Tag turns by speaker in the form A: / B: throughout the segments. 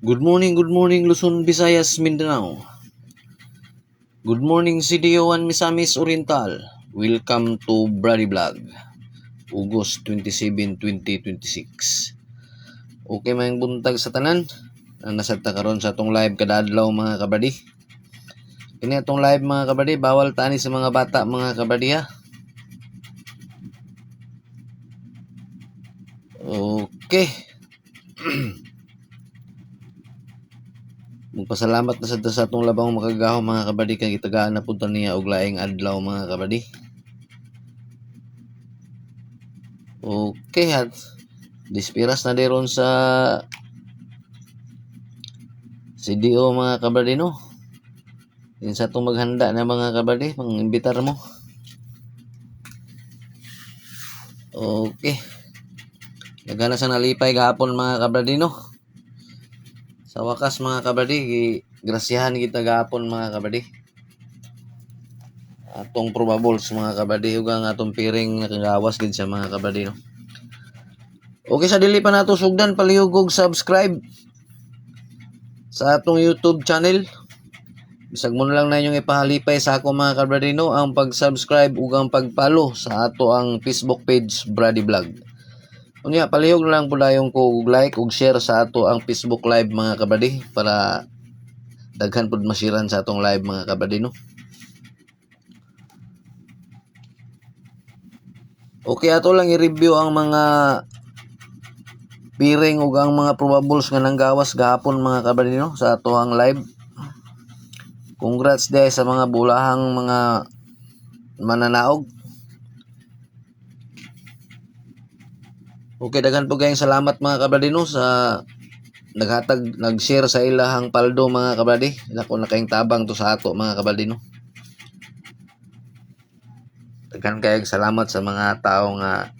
A: Good morning Luzon, Visayas, Mindanao. Good morning CDO1 Misamis Oriental. Welcome to Brady Vlog. August 27, 2026. Okay mayang buntag sa tanan. Nasa karon sa atong live kada adlaw mga kabady. Kini atong live mga kabady, bawal tani sa mga bata mga kabady ha. Okay. Magpasalamat na sa atong labang makagaho mga kabady kay gitagaan na punta niya og laing adlaw mga kabady. Okay hat. Dispiras na deron sa CDO mga kabady no. Din sa itong maghanda na mga kabady, pang-imbitar mo. Okay. Nagana sa nalipay gahapon mga kabady no. Sa wakas mga kabady, grasyahan kita gahapon mga kabady. Atong probables mga kabady, ug ang atong piring nakagawas gid sa mga kabady no. Okay, sa dili pa nato sugdan, palihog og subscribe sa atong YouTube channel. Bisag mo na lang na inyong ipahalipay sa ako mga kabady no, ang pag-subscribe ug ang pag-follow sa ato ang Facebook page Brady Vlog. Unya palihog na lang po dayon ko og like ug share sa ato ang Facebook live mga kabady para daghan pud masiran sa atong live mga kabady no. Okay, ato lang i-review ang mga piring ug ang mga probables nga nanggawas gahapon mga kabady no sa ato ang live. Congrats day sa mga bulahang mga mananaog. Okay, daghan po kayong salamat mga kabady no sa nag-share sa ilahang paldo mga kabady. Nako na kayong tabang to sa ato mga kabady no. Daghan kayong salamat sa mga tao nga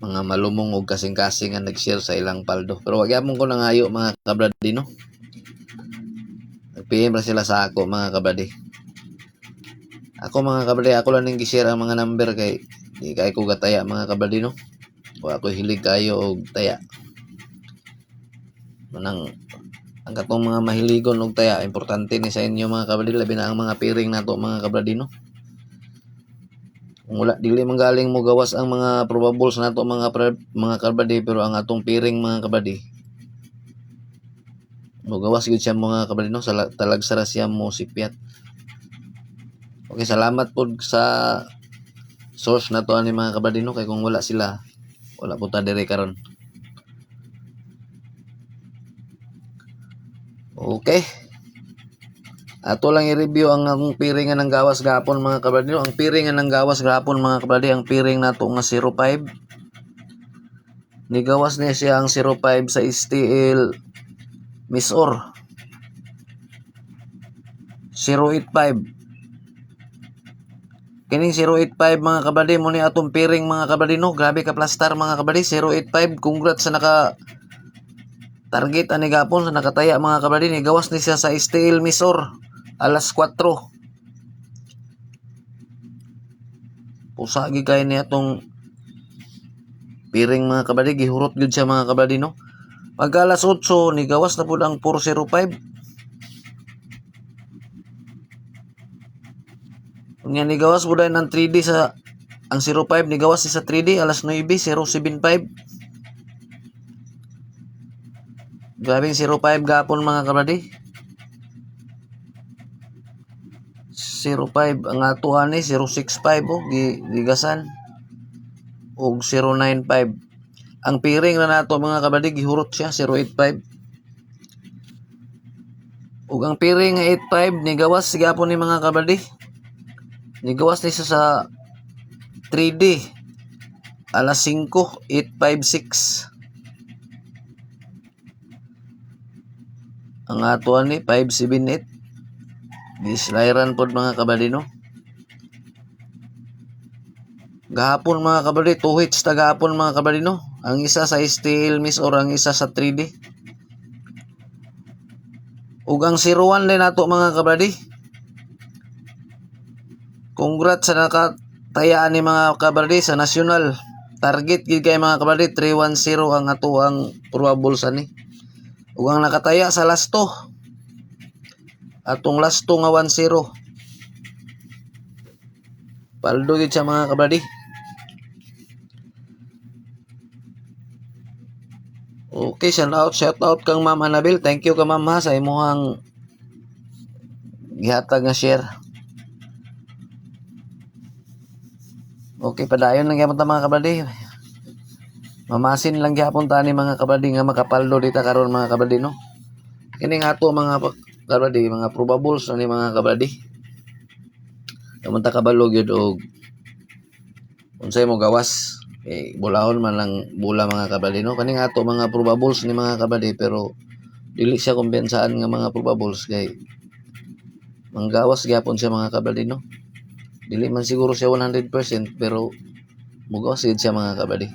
A: mga malumong og kasing-kasing nga nag-share sa ilang paldo. Pero wag gyapon ko nangayo mga kabady no. Nag-PM ra sila sa ako mga kabady. Ako mga kabady, ako lang ning gi-share ang mga number kay di kay ko gataya mga kabady no. Wa ako hilig kayo og taya. Manang ang katong mga mahiligon og taya importante ni sa inyo mga kabady, labi na ang mga piring nato mga kabady no. Kung wala dili man galing mo gawas ang mga probables nato mga kabady, pero ang atong piring mga kabady mo gawas gyud siya mga kabady no, sa talagsara siya mo sipyat. Okay, salamat po sa source na to ani mga kabady no, kay kung wala sila wala po ta dire karon. Okay. Ato lang i-review ang piring nga nanggawas gahapon mga kabady no. Ang piring nga nanggawas gahapon mga kabady, ang piring nato nga 05. Nigawas niya siya ang 05 sa STL Misor 085. Kining 085 mga kabady mo ni atong piring mga kabady no. Grabe ka plastar mga kabady, 085. Congrats sa naka target ani gapon sa nakataya mga kabady. Nigawas ni siya sa STL Misor alas 4. Pusa gi kay ni atong piring mga kabady, gihurot gud siya mga kabady no. Pag alas 8 nigawas na pud ang 405. Unya nigawas pud ng 3D sa ang 05, nigawas sa 3D alas 9 075. Grabing 05 gapon mga kabady. 05 ang ato ani 065 oh gigasan og 095. Ang piring na nato mga kabady gihurot siya 085. Ug ang piring nga 85 nigawas gapon ni mga kabady. Nigawas ni sa 3D alas 5 856. Ang ato ani 578. Gislairan pod mga kabady no. Gahapon mga kabady, 2 hits ta gahapon mga kabady no. Ang isa sa STL Miss or ang isa sa 3D. Ug ang 01 din nato mga kabady. Congrats sa nakatayaan ni mga kabady sa national. target gid kay mga kabady 310 ang ato ang probables ani. Ug ang nakataya sa lasto atong lasto nga 10. Paldo gid siya mga kabady. Okay, shout out kang Ma'am Annabel. Thank you ka Ma'am ha sa imong gihatag nga share. Okay, padayon lang gyapon ta mga kabady. Mamasin lang gyapon ta ni mga kabady nga makapaldo dita karon mga kabady no. Kini nga ato mga kabady, mga probables ni mga kabady. Kamun ta kabalo gyud og unsay mo gawas. Bulahon man lang bula mga kabady no. Kani nga ato mga probables ni mga kabady pero dili siya kumbensaan nga mga probables kay manggawas gyapon siya mga kabady no. Dili man siguro siya 100% pero mugawas gid siya mga kabady.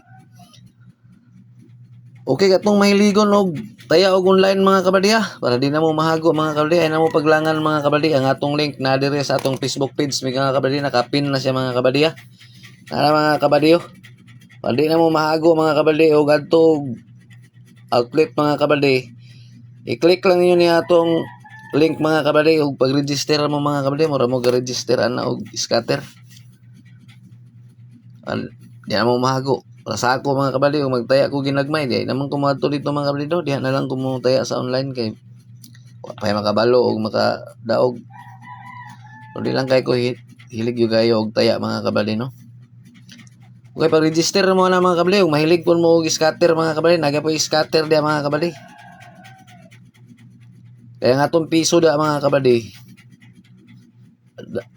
A: Okay, katong mahiligon og taya og online mga kabady para di na mo mahago mga kabady ay na mo paglangan mga kabady ang atong link na dire sa atong Facebook page mga kabady nakapin na siya mga kabady Nara mga kabady Pwede na mo mahago mga kabady o adto outlet mga kabady. I-click lang niyo ni atong link mga kabady o pag-register mo mga kabady mura mo ga-register ana og scatter. Di na mo mahago. Para sa ako mga kabady o magtaya ko ginagmay di naman ko madto dito mga kabady do diha na lang ko mo taya sa online kay pay makabalo og makadaog. O di lang kay ko hilig yung kayo og taya mga kabady no. Okay, pag-register mo na mga kabady, kung mahilig po mo scatter mga kabady, nagya po scatter dia mga kabady. Kaya nga itong piso da mga kabady,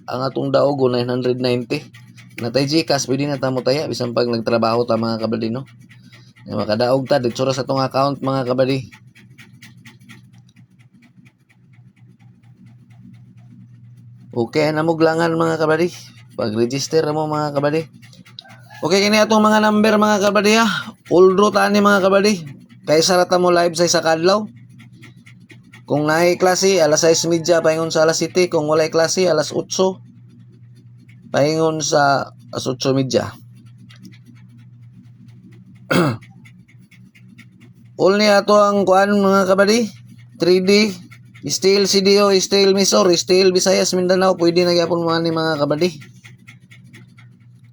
A: ang atong daog 990. Natay Gcash, pwede na tamo taya, bisan pag nagtrabaho ta mga kabady no. Makadaog ta, dito sa itong account mga kabady. Okay, namuglangan mga kabady. Pag-register mo mga kabady. Okay, kini atong mga number mga kabady Uldro ta ni mga kabady. Kay sarata mo live sa isa kadlaw. Kung naay klase alas 6:30 paingon sa alas 7, kung walay klase alas 8 paingon sa alas 8:30. All ni ato ang kuan mga kabady. 3D Steel CDO, Steel Misor, Steel Visayas, Mindanao, pwede na gyapon mo ani mga kabady.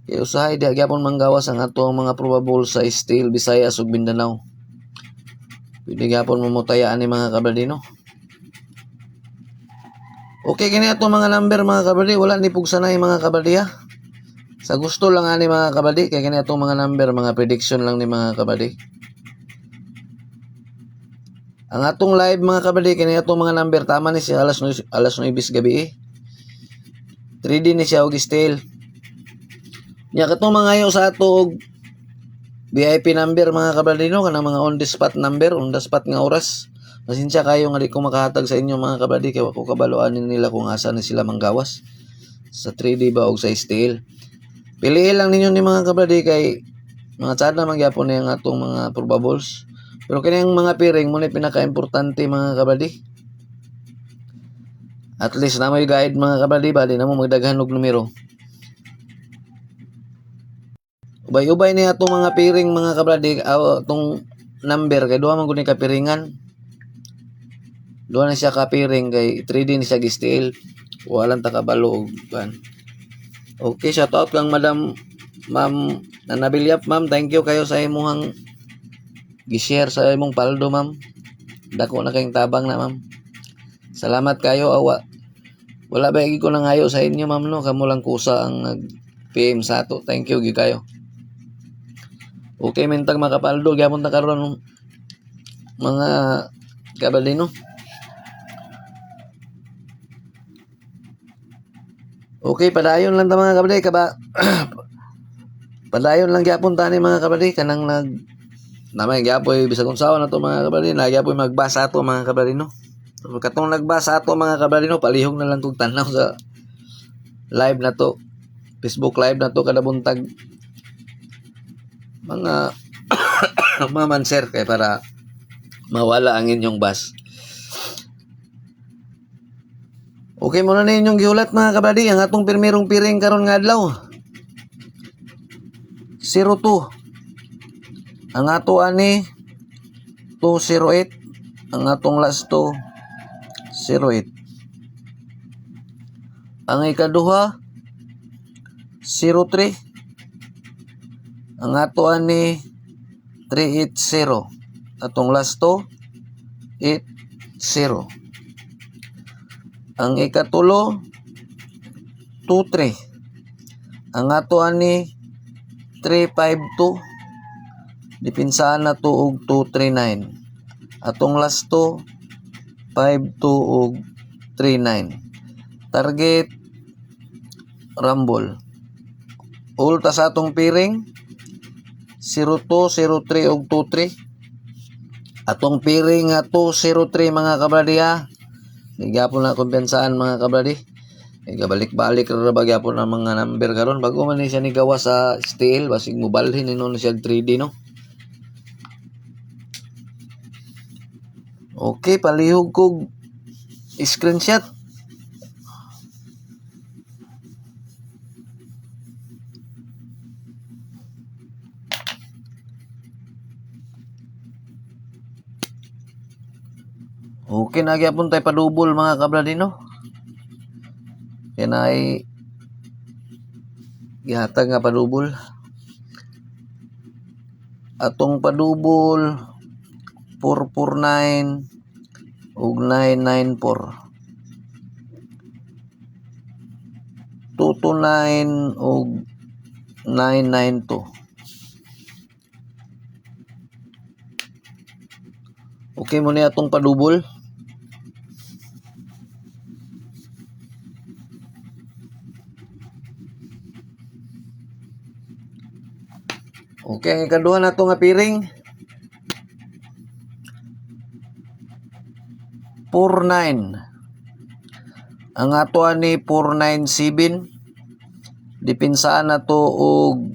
A: Kaya usahay di gyapon manggawas ang ato mga probable sa Steel Visayas ug Mindanao. Pwede gyapon mo mutayaan ni mga kabady no. Okay, kini ato mga number mga kabady, wala ni pugsanay mga kabady Sa gusto lang ani mga kabady, kay kini ato mga number, mga prediction lang ni mga kabady. Ang atong live mga kabady, kini ato mga number, tama ni siya alas 9 gabi 3D ni siya og Steel. Nya katong mga ayo sa ato og VIP number mga kabady no, kanang mga on the spot number, on the spot nga oras. Pasensya kayo nga di ko makahatag sa inyo mga kabady kay wako kabaloan nila kung asa ni sila manggawas. Sa 3D ba og sa Steel. Piliin lang ninyo ni mga kabady kay mga tsada magyapon na yung atong mga probables. Pero kanyang mga piring mo na pinaka-importante mga kabady. At least na may guide mga kabady ba, di na mo magdaghan og numero. Ubay-ubay ni atong mga piring mga kabady, atong number kay duha man gud ni kapiringan. Duha na siya kapiring kay 3D ni siya Steel. Walang takabalo og kan. Okay, shout out kang Madam Ma'am Nanabilyap ma'am, thank you kayo sa imong gi-share sa imong paldo ma'am. Dako na kayong tabang na ma'am. Salamat kayo awa. Wala ba ko nang ayo sa inyo ma'am no, kamo lang kusa ang nag-PM sa ato. Thank you gi kayo. Okay, mentag makapaldo gyapon ta karon mga kabady no. Okay, padayon lang ta mga kabady padayon lang gyapon ta ni mga kabady kanang namay gyapoy bisag unsaon na to mga kabady, nagyapoy magbasa ato mga kabady no. So, katong nagbasa ato mga kabady no, palihog na lang kog tanaw sa live na to. Facebook live na to kada buntag. Mga mamanser kay para mawala ang inyong bus. Okay muna na inyong giulat mga kabady ang atong pirmirong piring karon nga adlaw. 02 Ang ato ani 208. Ang atong last 208. Ang ikaduha 03. Ang ato ani 380. Atong last 80. Ang ikatulo 23. Ang ato ani 352. Dipinsaan na to og 239. Atong last 52 og 39. Target rumble. Ulta sa atong piring 02, 03 og 23. Atong piring nga 203 mga kabradi ha. Nagyapon na kumpensaan mga kabradi. Gabalik-balik ra ba gyapon ang mga number karon bago man ni siya ni gawa sa steel basig mobalhin ni siya 3D no. Okay, palihog kog screenshot. Okay na gyapon tay padubol mga kabradi no. Kaya na ay gihatag nga padubol. Atong padubol 449 ug 994. 229 ug 992. Okay mo ni atong padubol. Okay, ang ikaduha na ito nga piring 49. Ang ato ni 497. Dipinsaan na to og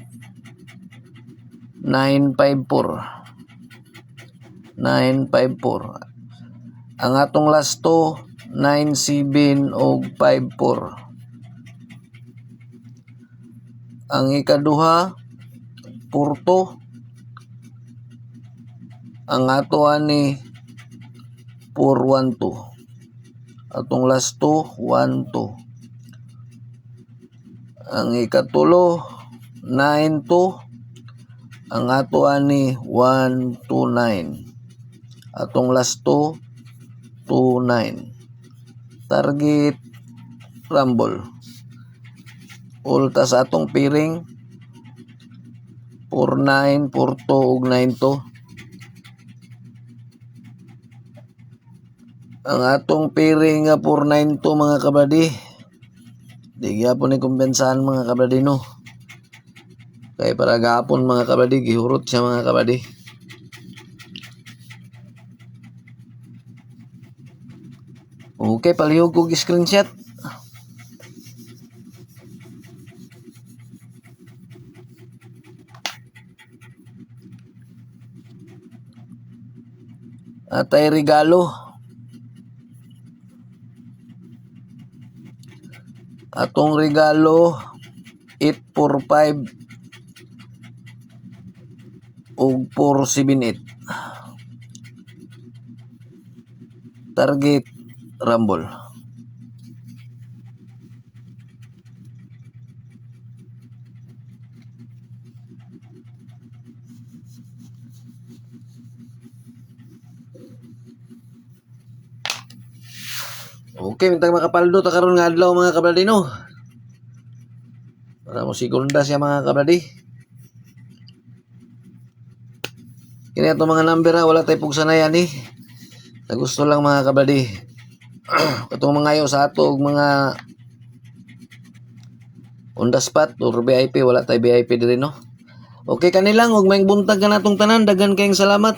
A: 954. 954. Ang atong last to 97 og 54. Ang ikaduha purto. Ang ato ni 412. Atong last to 12. Ang ikatulo 92. Ang ato ni 129. Atong last to 29. Target rumble. Ulta sa atong piring 49, 42 ug 92. Ang atong piring nga 492 mga kabradi. Di gyapon ni kumpensahan mga kabradi no. Kay para gapon mga kabradi gihurot siya mga kabradi. Okay, palihog kog screenshot. Atay regalo. Atong regalo 845 ug 478. Target rumble. Okay, mintag makapaldo ta karon nga adlaw mga kabradi no. Para mo segunda siya mga kabradi. Kini ato mga number ha, wala tay pugsanayan eh. Sa gusto lang mga kabradi. Katong mga sa ato og mga on the spot or VIP, wala tay VIP diri no. Okay kanilang og may buntag ka natong tanan, daghan kayong salamat.